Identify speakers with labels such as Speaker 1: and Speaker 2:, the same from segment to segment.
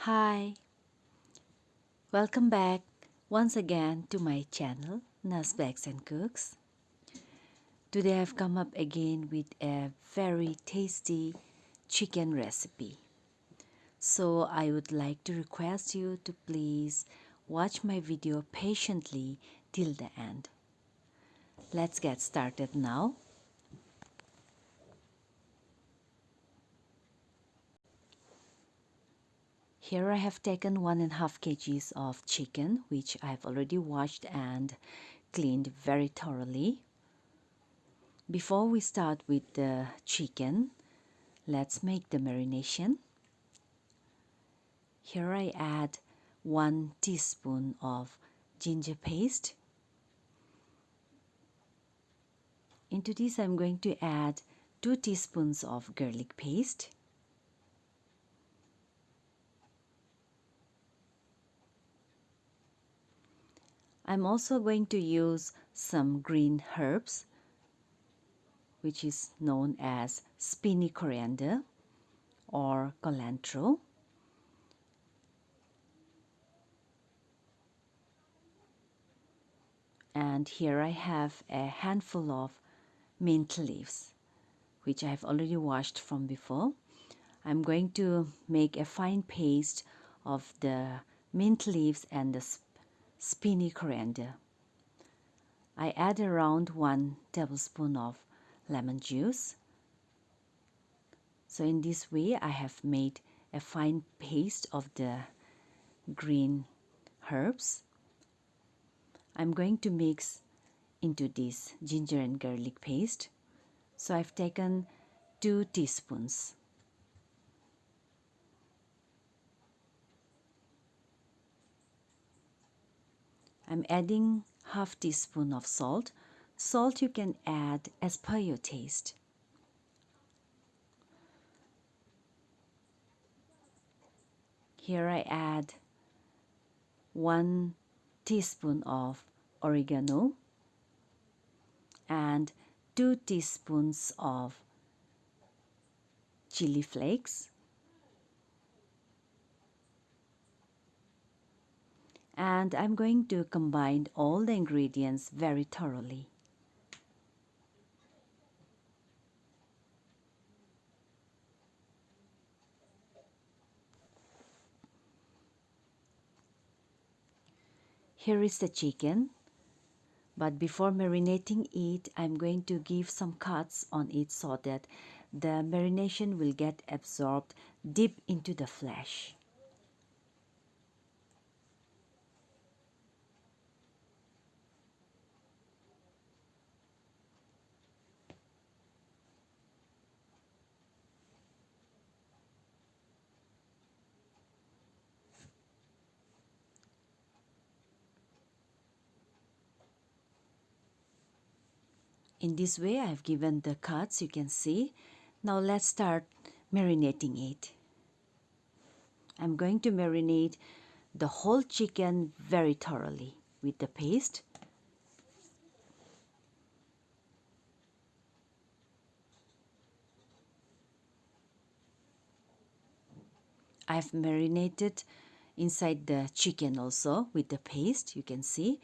Speaker 1: Hi, welcome back once again to my channel, Nas Bakes and Cooks. Today I've come up again with a very tasty chicken recipe. So I would like to request you to please watch my video patiently till the end. Let's get started now. Here I have taken 1.5 kgs of chicken, which I've already washed and cleaned very thoroughly. Before we start with the chicken, let's make the marination. Here I add 1 teaspoon of ginger paste. Into this I'm going to add 2 teaspoons of garlic paste. I'm also going to use some green herbs, which is known as spiny coriander or cilantro. And here I have a handful of mint leaves, which I have already washed from before. I'm going to make a fine paste of the mint leaves and the spiny coriander. I add around 1 tablespoon of lemon juice. So in this way I have made a fine paste of the green herbs. I'm going to mix into this ginger and garlic paste. So I've taken 2 teaspoons. I'm adding half teaspoon of salt. Salt you can add as per your taste. Here I add 1 teaspoon of oregano and 2 teaspoons of chili flakes. And I'm going to combine all the ingredients very thoroughly. Here is the chicken, but before marinating it, I'm going to give some cuts on it so that the marination will get absorbed deep into the flesh. In this way, I've given the cuts, you can see. Now let's start marinating it. I'm going to marinate the whole chicken very thoroughly with the paste. I've marinated inside the chicken also with the paste, you can see.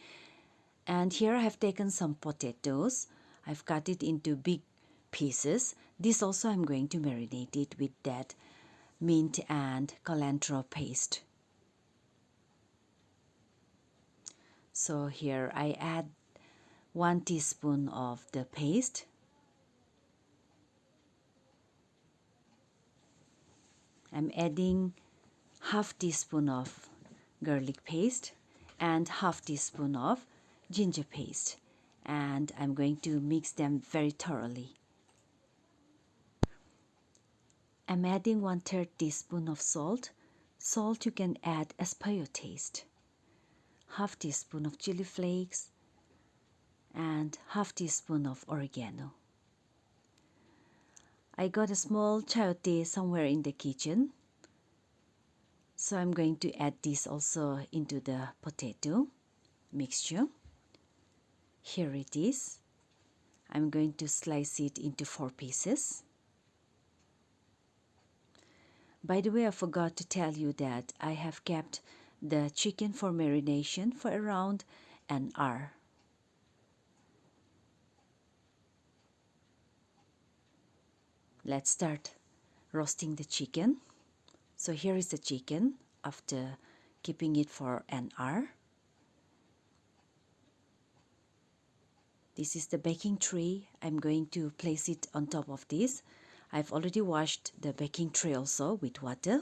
Speaker 1: And here I have taken some potatoes. I've cut it into big pieces. This also I'm going to marinate it with that mint and cilantro paste. So here I add 1 teaspoon of the paste. I'm adding half teaspoon of garlic paste and half teaspoon of ginger paste, and I'm going to mix them very thoroughly. I'm adding 1/3 teaspoon of salt. Salt you can add as per your taste. Half teaspoon of chili flakes and half teaspoon of oregano. I got a small chayote somewhere in the kitchen, so I'm going to add this also into the potato mixture. Here it is. I'm going to slice it into 4 pieces. By the way, I forgot to tell you that I have kept the chicken for marination for around an hour. Let's start roasting the chicken. So here is the chicken after keeping it for an hour. This is the baking tray. I'm going to place it on top of this. I've already washed the baking tray also with water.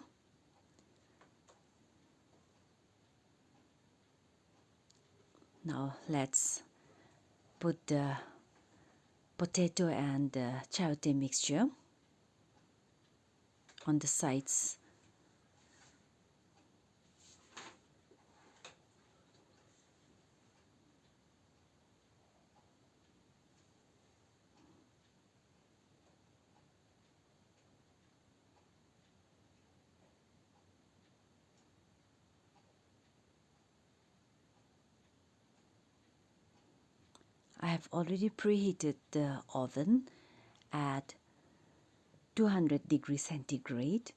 Speaker 1: Now let's put the potato and the chayote mixture on the sides. I have already preheated the oven at 200 degrees centigrade.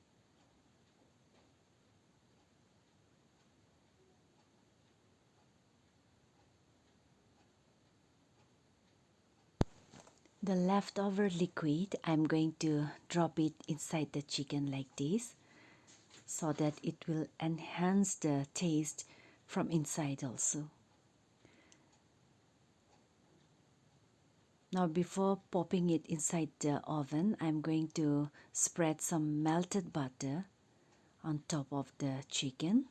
Speaker 1: The leftover liquid, I'm going to drop it inside the chicken like this so that it will enhance the taste from inside also. Now before popping it inside the oven, I'm going to spread some melted butter on top of the chicken.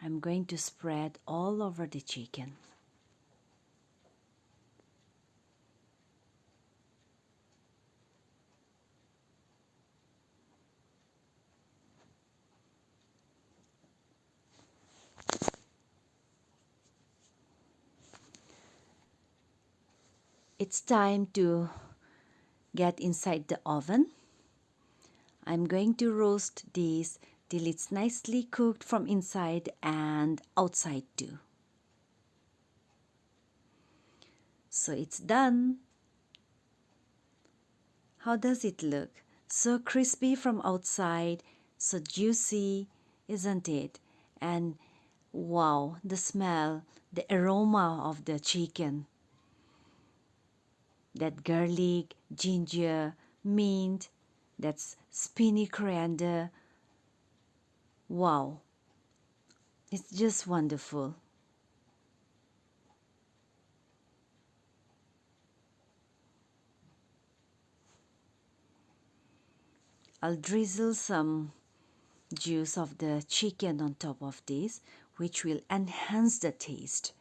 Speaker 1: I'm going to spread all over the chicken. It's time to get inside the oven. I'm going to roast this till it's nicely cooked from inside and outside too. So it's done. How does it look? So crispy from outside, so juicy, isn't it? And wow, the smell, the aroma of the chicken. That garlic, ginger, mint, that's spinny coriander. Wow, it's just wonderful. I'll drizzle some juice of the chicken on top of this, which will enhance the taste.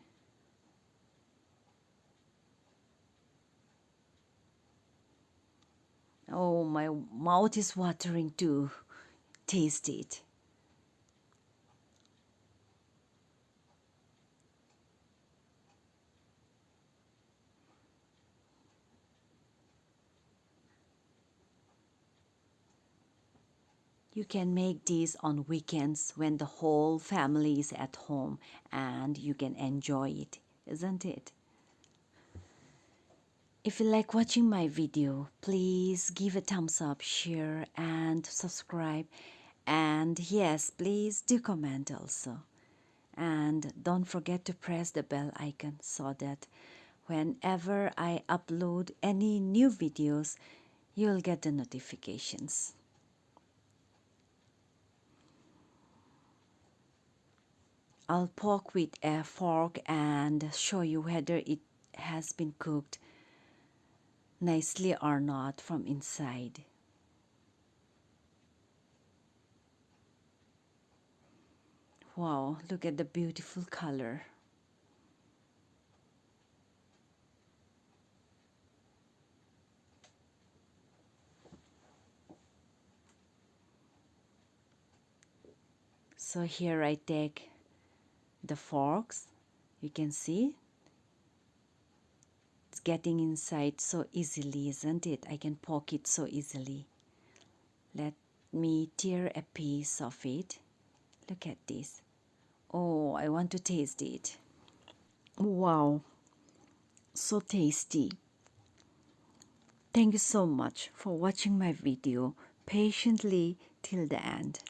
Speaker 1: Oh, my mouth is watering to taste it. You can make this on weekends when the whole family is at home and you can enjoy it, isn't it? If you like watching my video, please give a thumbs up, share and subscribe. And yes, please do comment also. And don't forget to press the bell icon so that whenever I upload any new videos, you'll get the notifications. I'll poke with a fork and show you whether it has been cooked nicely or not from inside. Wow, look at the beautiful color. So here I take the forks. You can see it's getting inside so easily, isn't it? I can poke it so easily. Let me tear a piece of it. Look at this. Oh, I want to taste it. Wow, so tasty. Thank you so much for watching my video patiently till the end.